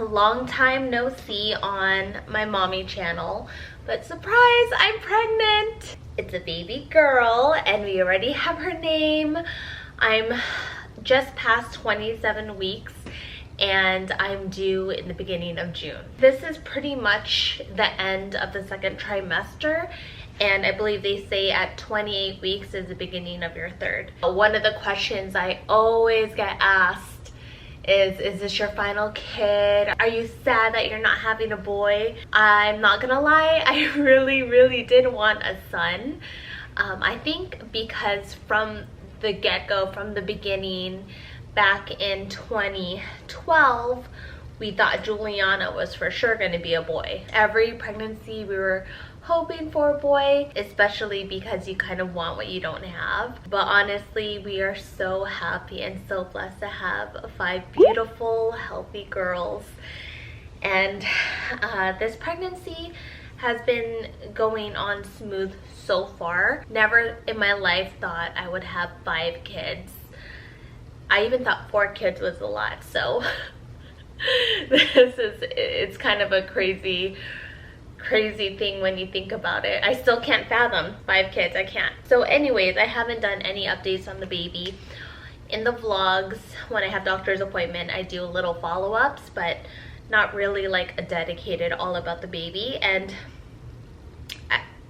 long time no see on my mommy channel, but surprise, I'm pregnant. It's a baby girl and we already have her name. I'm just past 27 weeks and I'm due in the beginning of June. This is pretty much the end of the second trimester, and I believe they say at 28 weeks is the beginning of your third. One of the questions I always get asked is this your final kid? Are you sad that you're not having a boy? I'm not gonna lie, I really did want a son. I think because from the get-go, from the beginning, back in 2012, we thought Juliana was for sure going to be a boy. Every pregnancy we were hoping for a boy, especially because you kind of want what you don't have. But honestly, we are so happy and so blessed to have 5 beautiful, healthy girls. And this pregnancy has been going on smooth so far. Never in my life thought I would have 5 kids. I even thought 4 kids was a lot, so it's kind of a crazy thing when you think about it. I still can't fathom 5 kids, I can't. So anyways, I haven't done any updates on the baby. In the vlogs, when I have doctor's appointment, I do little follow-ups, but not really like a dedicated all about the baby. And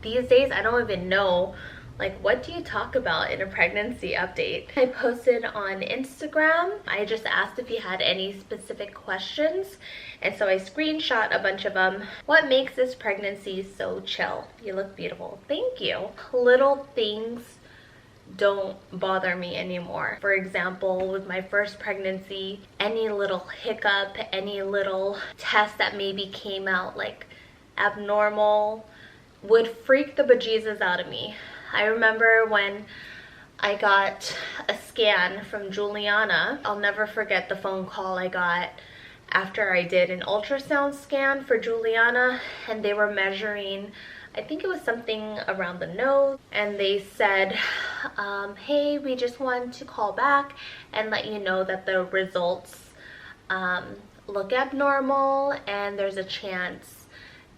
these days, I don't even know, like, what do you talk about in a pregnancy update? I posted on Instagram. I just asked if you had any specific questions, and so I screenshot a bunch of them. What makes this pregnancy so chill? You look beautiful. Thank you. Little things don't bother me anymore. For example, with my first pregnancy, any little hiccup, any little test that maybe came out like abnormal would freak the bejesus out of me. I remember when I got a scan from Juliana. I'll never forget the phone call I got after I did an ultrasound scan for Juliana, and they were measuring, I think it was something around the nose, and they said, hey, we just want to call back and let you know that the results look abnormal and there's a chance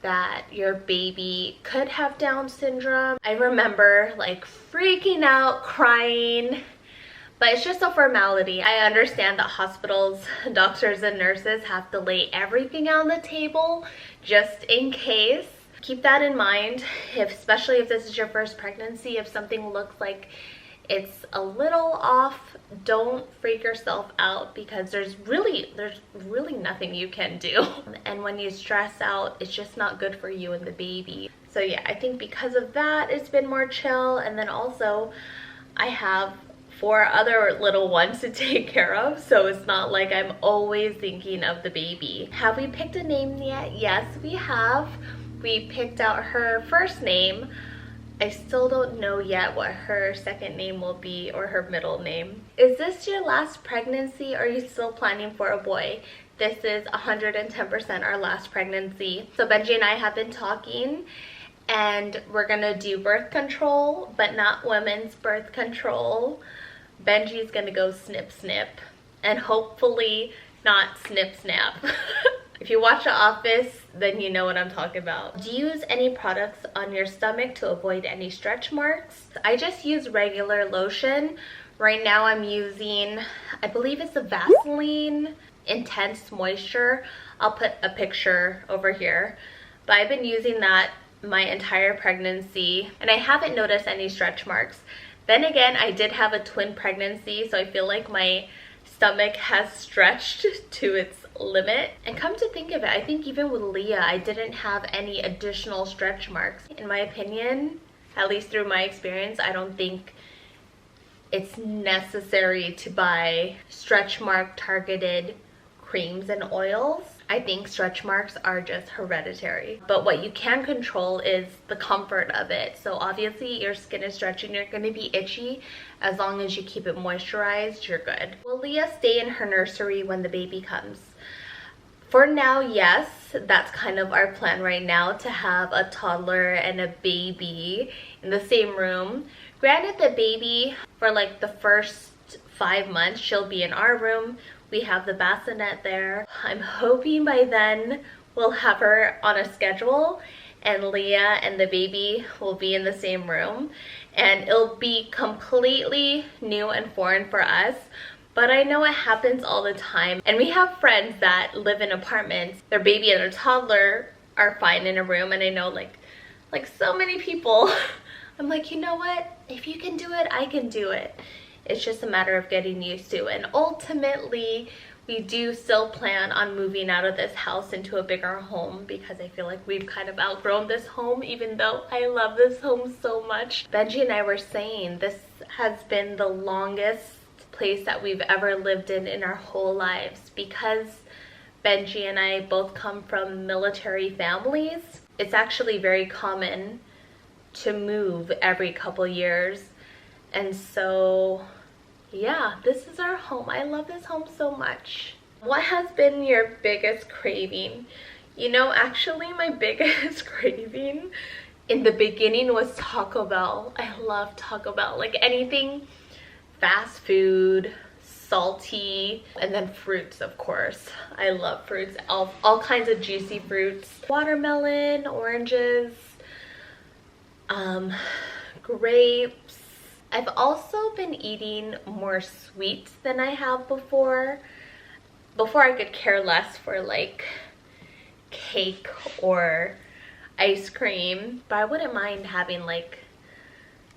that your baby could have Down syndrome. I remember like freaking out, crying, but it's just a formality. I understand that hospitals, doctors and nurses have to lay everything on the table just in case. Keep that in mind, especially if this is your first pregnancy. If something looks like it's a little off, don't freak yourself out, because there's really nothing you can do. And when you stress out, it's just not good for you and the baby. So yeah, I think because of that, it's been more chill. And then also I have 4 other little ones to take care of, so it's not like I'm always thinking of the baby. Have we picked a name yet? Yes, we have. We picked out her first name. I still don't know yet what her second name will be, or her middle name. Is this your last pregnancy, or are you still planning for a boy? This is 110% our last pregnancy. So Benji and I have been talking, and we're gonna do birth control, but not women's birth control. Benji's gonna go snip snip, and hopefully not snip snap. If you watch The Office, then you know what I'm talking about. Do you use any products on your stomach to avoid any stretch marks? I just use regular lotion. Right now I'm using, I believe it's the Vaseline Intense Moisture. I'll put a picture over here. But I've been using that my entire pregnancy, and I haven't noticed any stretch marks. Then again, I did have a twin pregnancy, so I feel like my stomach has stretched to its limit. And come to think of it, I think even with Leah, I didn't have any additional stretch marks. In my opinion, at least through my experience, I don't think it's necessary to buy stretch mark targeted creams and oils. I think stretch marks are just hereditary. But what you can control is the comfort of it. So obviously your skin is stretching, you're going to be itchy. As long as you keep it moisturized, you're good. Will Leah stay in her nursery when the baby comes? For now, yes. That's kind of our plan right now, to have a toddler and a baby in the same room. Granted, the baby, for like the first 5 months, she'll be in our room. We have the bassinet there. I'm hoping by then we'll have her on a schedule and Leah and the baby will be in the same room, and it'll be completely new and foreign for us. But I know it happens all the time. And we have friends that live in apartments. Their baby and their toddler are fine in a room. And I know like so many people, I'm like, you know what? If you can do it, I can do it. It's just a matter of getting used to. And ultimately, we do still plan on moving out of this house into a bigger home because I feel like we've kind of outgrown this home, even though I love this home so much. Benji and I were saying this has been the longest place that we've ever lived in our whole lives, because Benji and I both come from military families. It's actually very common to move every couple years, and so yeah, this is our home. I love this home so much. What has been your biggest craving? You know, actually my biggest craving in the beginning was Taco Bell. I love Taco Bell, like anything fast food, salty, and then fruits, of course. I love fruits, all kinds of juicy fruits. Watermelon, oranges, grapes. I've also been eating more sweets than I have before. Before I could care less for like cake or ice cream, but I wouldn't mind having like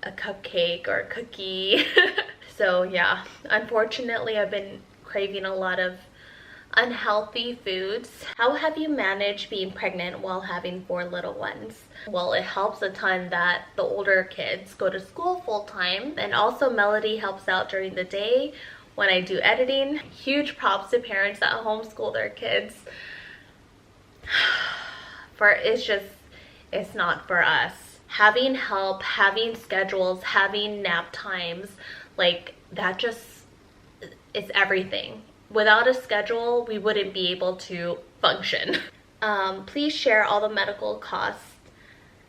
a cupcake or a cookie. So yeah, unfortunately I've been craving a lot of unhealthy foods. How have you managed being pregnant while having 4 little ones? Well, it helps a ton that the older kids go to school full-time, and also Melody helps out during the day when I do editing. Huge props to parents that homeschool their kids. It's not for us. Having help, having schedules, having nap times, like that just is everything. Without a schedule, we wouldn't be able to function. Please share all the medical costs.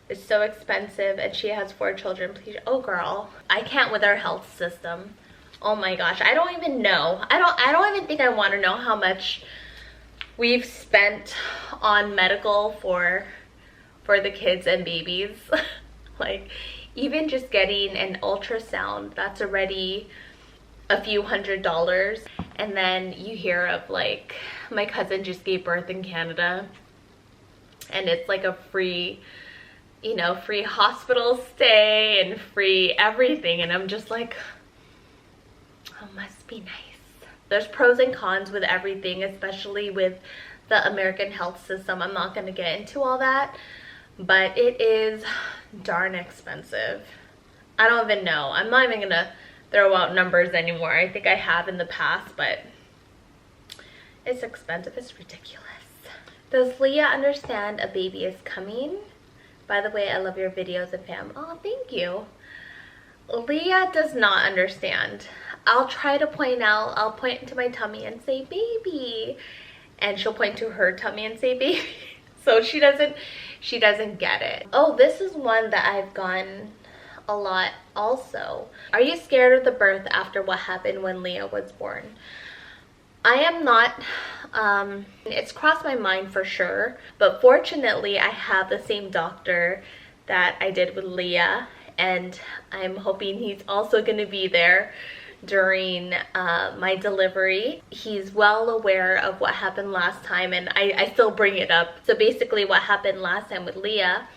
It's so expensive, and she has 4 children. Please. Oh girl, I can't with our health system. Oh my gosh, I don't even know. I don't even think I want to know how much we've spent on medical for the kids and babies. Like even just getting an ultrasound, that's already a few $100s. And then you hear of like, my cousin just gave birth in Canada, and it's like a free, you know, free hospital stay and free everything. And I'm just like, oh, must be nice. There's pros and cons with everything, especially with the American health system. I'm not going to get into all that, but it is darn expensive. I don't even know. I'm not even going to throw out numbers anymore. I think I have in the past, but it's expensive. It's ridiculous. Does Leah understand a baby is coming? By the way, I love your videos and fam. Oh, thank you. Leah does not understand. I'll try to point out, I'll point to my tummy and say baby, and she'll point to her tummy and say baby. So she doesn't get it. Oh, this is one that I've gotten a lot also. Are you scared of the birth after what happened when Leah was born? I am not. It's crossed my mind for sure, but fortunately I have the same doctor that I did with Leah, and I'm hoping he's also going to be there during my delivery. He's well aware of what happened last time, and I still bring it up. So basically what happened last time with Leah,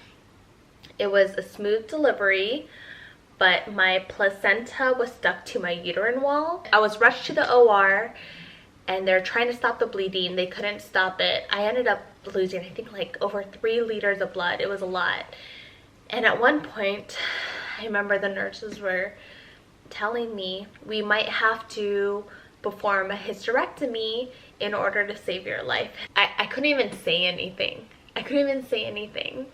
it was a smooth delivery, but my placenta was stuck to my uterine wall. I was rushed to the OR, and they're trying to stop the bleeding. They couldn't stop it. I ended up losing, I think, like over 3 liters of blood. It was a lot. And at one point, I remember the nurses were telling me we might have to perform a hysterectomy in order to save your life. I couldn't even say anything. I couldn't even say anything.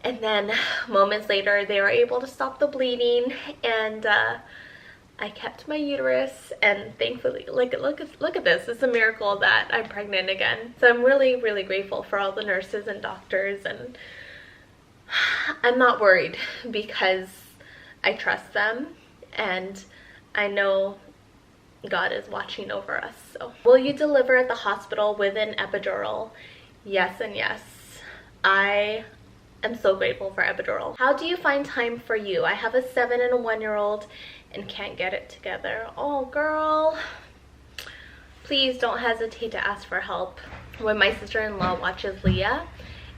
And then moments later, they were able to stop the bleeding, and I kept my uterus, and thankfully, look at this. It's a miracle that I'm pregnant again. So I'm really, really grateful for all the nurses and doctors, and I'm not worried because I trust them, and I know God is watching over us. So, will you deliver at the hospital with an epidural? Yes and yes. I am so grateful for epidural. How do you find time for you? I have a 7 and a 1-year-old and can't get it together. Oh, girl. Please don't hesitate to ask for help. When my sister-in-law watches Leah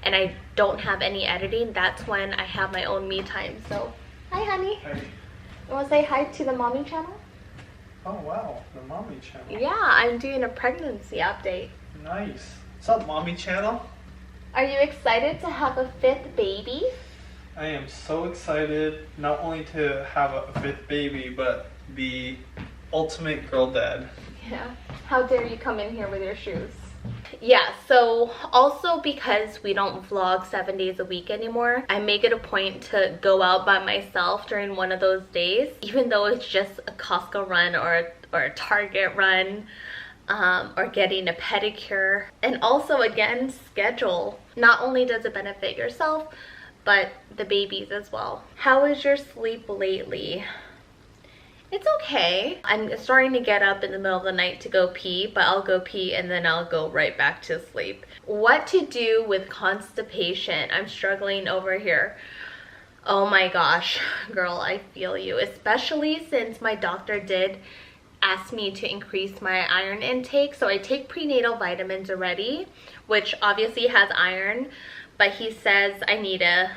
and I don't have any editing, that's when I have my own me time. So, hi, honey. Hi. You want to say hi to the mommy channel? Oh wow, the mommy channel. Yeah, I'm doing a pregnancy update. Nice. What's up, mommy channel? Are you excited to have a 5th baby? I am so excited not only to have a 5th baby, but the ultimate girl dad. Yeah. How dare you come in here with your shoes? Yeah, so also because we don't vlog 7 days a week anymore, I make it a point to go out by myself during one of those days, even though it's just a Costco run or a Target run, or getting a pedicure. And also, again, schedule. Not only does it benefit yourself, but the babies as well. How is your sleep lately? It's okay. I'm starting to get up in the middle of the night to go pee, but I'll go pee and then I'll go right back to sleep. What to do with constipation? I'm struggling over here. Oh my gosh, girl, I feel you. Especially since my doctor did ask me to increase my iron intake. So I take prenatal vitamins already, which obviously has iron, but he says I need to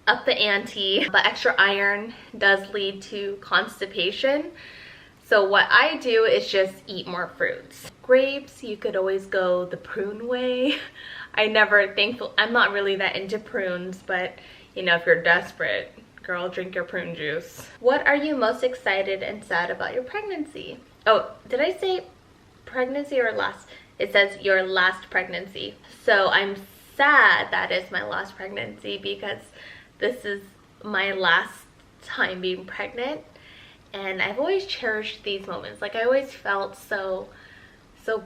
up the ante. But extra iron does lead to constipation. So what I do is just eat more fruits. Grapes, you could always go the prune way. I'm not really that into prunes, but you know, if you're desperate, girl, drink your prune juice. What are you most excited and sad about your pregnancy? Oh, did I say pregnancy or last? It says your last pregnancy. So I'm sad that is my last pregnancy because this is my last time being pregnant, and I've always cherished these moments. Like, I always felt so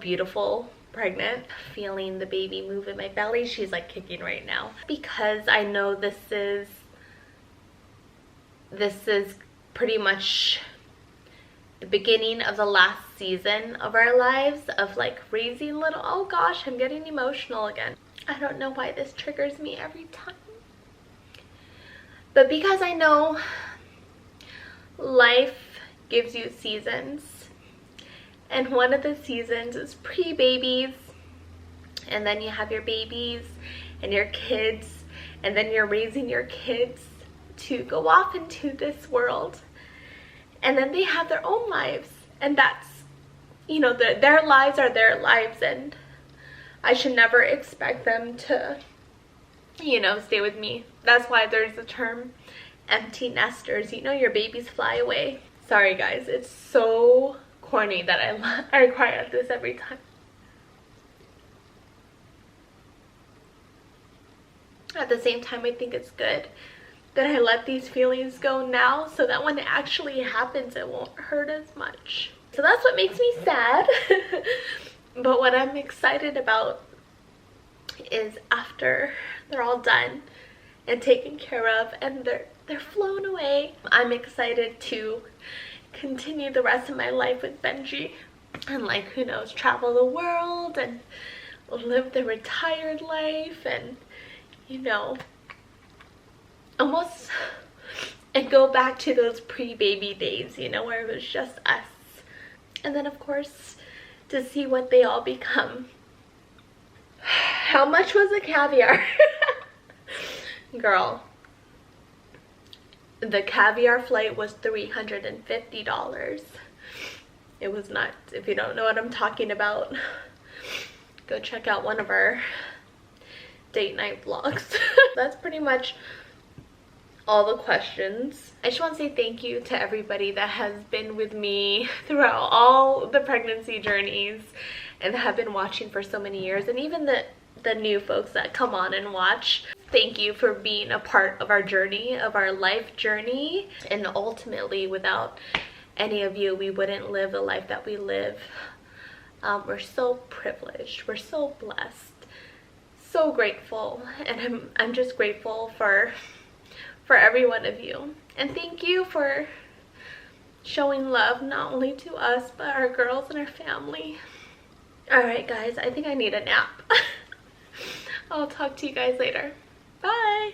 beautiful pregnant, feeling the baby move in my belly. She's like kicking right now because I know this is pretty much the beginning of the last season of our lives, of like raising little, oh gosh, I'm getting emotional again. I don't know why this triggers me every time. But because I know life gives you seasons, and one of the seasons is pre-babies, and then you have your babies and your kids, and then you're raising your kids to go off into this world, and then they have their own lives, and that's, you know, their lives are their lives, and I should never expect them to, you know, stay with me. That's why there's the term empty nesters. You know, your babies fly away. Sorry guys, it's so corny that I cry at this every time. At the same time, I think it's good that I let these feelings go now so that when it actually happens, it won't hurt as much. So that's what makes me sad. But what I'm excited about is after they're all done and taken care of and they're flown away, I'm excited to continue the rest of my life with Benji and, like, who knows, travel the world and live the retired life and, you know, almost, and go back to those pre-baby days, you know, where it was just us. And then of course to see what they all become. How much was the caviar? Girl, the caviar flight was $350. It was nuts. If you don't know what I'm talking about, go check out one of our date night vlogs. That's pretty much all the questions. I just want to say thank you to everybody that has been with me throughout all the pregnancy journeys and have been watching for so many years, and even the new folks that come on and watch. Thank you for being a part of our journey, of our life journey. And ultimately, without any of you, we wouldn't live the life that we live. We're so privileged, we're so blessed, so grateful, and I'm just grateful for every one of you. And thank you for showing love not only to us but our girls and our family. All right guys, I think I need a nap. I'll talk to you guys later. Bye.